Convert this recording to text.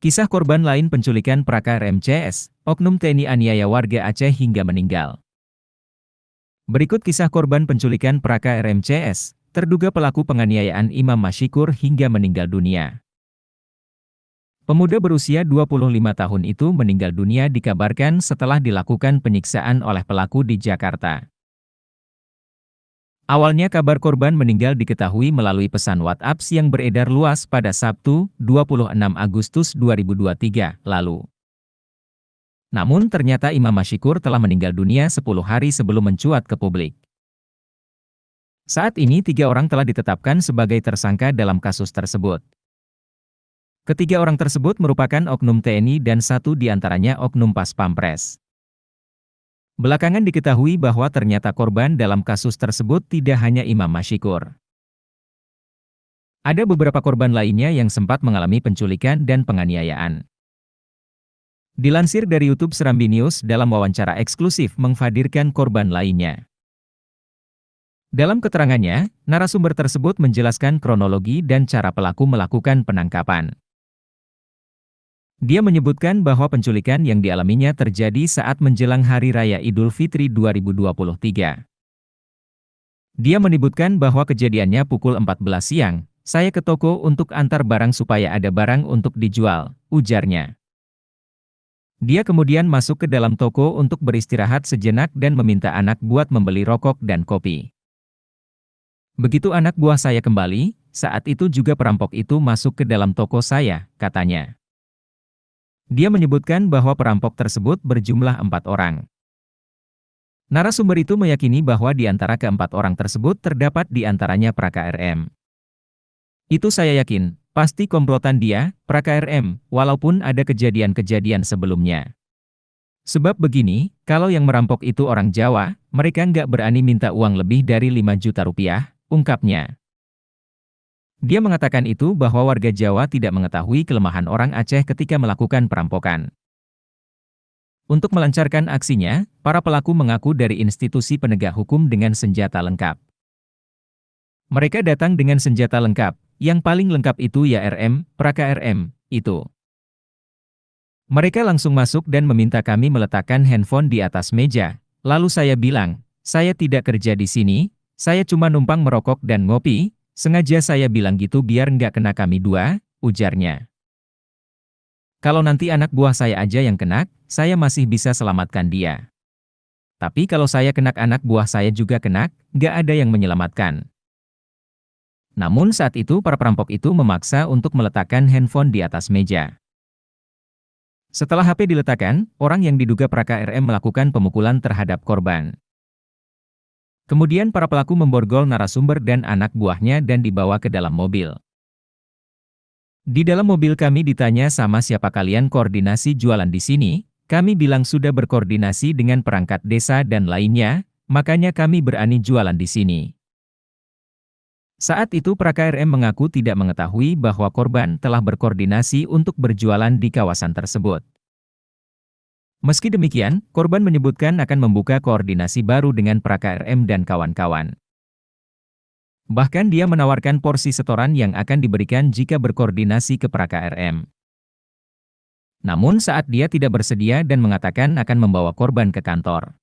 Kisah korban lain penculikan PraKRM CS, Oknum TNI aniaya warga Aceh hingga meninggal. Berikut kisah korban penculikan PraKRM CS, terduga pelaku penganiayaan Imam Mashikur hingga meninggal dunia. Pemuda berusia 25 tahun itu meninggal dunia dikabarkan setelah dilakukan penyiksaan oleh pelaku di Jakarta. Awalnya kabar korban meninggal diketahui melalui pesan WhatsApp yang beredar luas pada Sabtu, 26 Agustus 2023 lalu. Namun ternyata Imam Mashikur telah meninggal dunia 10 hari sebelum mencuat ke publik. Saat ini 3 orang telah ditetapkan sebagai tersangka dalam kasus tersebut. Ketiga orang tersebut merupakan oknum TNI dan 1 diantaranya oknum Pas Pampres. Belakangan diketahui bahwa ternyata korban dalam kasus tersebut tidak hanya Imam Mashikur. Ada beberapa korban lainnya yang sempat mengalami penculikan dan penganiayaan. Dilansir dari YouTube Serambi News dalam wawancara eksklusif menghadirkan korban lainnya. Dalam keterangannya, narasumber tersebut menjelaskan kronologi dan cara pelaku melakukan penangkapan. Dia menyebutkan bahwa penculikan yang dialaminya terjadi saat menjelang Hari Raya Idul Fitri 2023. Dia menyebutkan bahwa kejadiannya pukul 14 siang, saya ke toko untuk antar barang supaya ada barang untuk dijual, ujarnya. Dia kemudian masuk ke dalam toko untuk beristirahat sejenak dan meminta anak buat membeli rokok dan kopi. Begitu anak buah saya kembali, saat itu juga perampok itu masuk ke dalam toko saya, katanya. Dia menyebutkan bahwa perampok tersebut berjumlah 4 orang. Narasumber itu meyakini bahwa di antara keempat orang tersebut terdapat di antaranya PraKRM. Itu saya yakin, pasti komplotan dia, PraKRM, walaupun ada kejadian-kejadian sebelumnya. Sebab begini, kalau yang merampok itu orang Jawa, mereka nggak berani minta uang lebih dari 5 juta rupiah, ungkapnya. Dia mengatakan itu bahwa warga Jawa tidak mengetahui kelemahan orang Aceh ketika melakukan perampokan. Untuk melancarkan aksinya, para pelaku mengaku dari institusi penegak hukum dengan senjata lengkap. Mereka datang dengan senjata lengkap, yang paling lengkap itu ya PraKRM, itu. Mereka langsung masuk dan meminta kami meletakkan handphone di atas meja, lalu saya bilang, saya tidak kerja di sini, saya cuma numpang merokok dan ngopi. Sengaja saya bilang gitu biar nggak kena kami dua, ujarnya. Kalau nanti anak buah saya aja yang kena, saya masih bisa selamatkan dia. Tapi kalau saya kena anak buah saya juga kena, nggak ada yang menyelamatkan. Namun saat itu para perampok itu memaksa untuk meletakkan handphone di atas meja. Setelah HP diletakkan, orang yang diduga PraKRM melakukan pemukulan terhadap korban. Kemudian para pelaku memborgol narasumber dan anak buahnya dan dibawa ke dalam mobil. Di dalam mobil kami ditanya sama siapa kalian koordinasi jualan di sini, kami bilang sudah berkoordinasi dengan perangkat desa dan lainnya, makanya kami berani jualan di sini. Saat itu PraKRM mengaku tidak mengetahui bahwa korban telah berkoordinasi untuk berjualan di kawasan tersebut. Meski demikian, korban menyebutkan akan membuka koordinasi baru dengan PraKRM dan kawan-kawan. Bahkan dia menawarkan porsi setoran yang akan diberikan jika berkoordinasi ke PraKRM. Namun saat dia tidak bersedia dan mengatakan akan membawa korban ke kantor.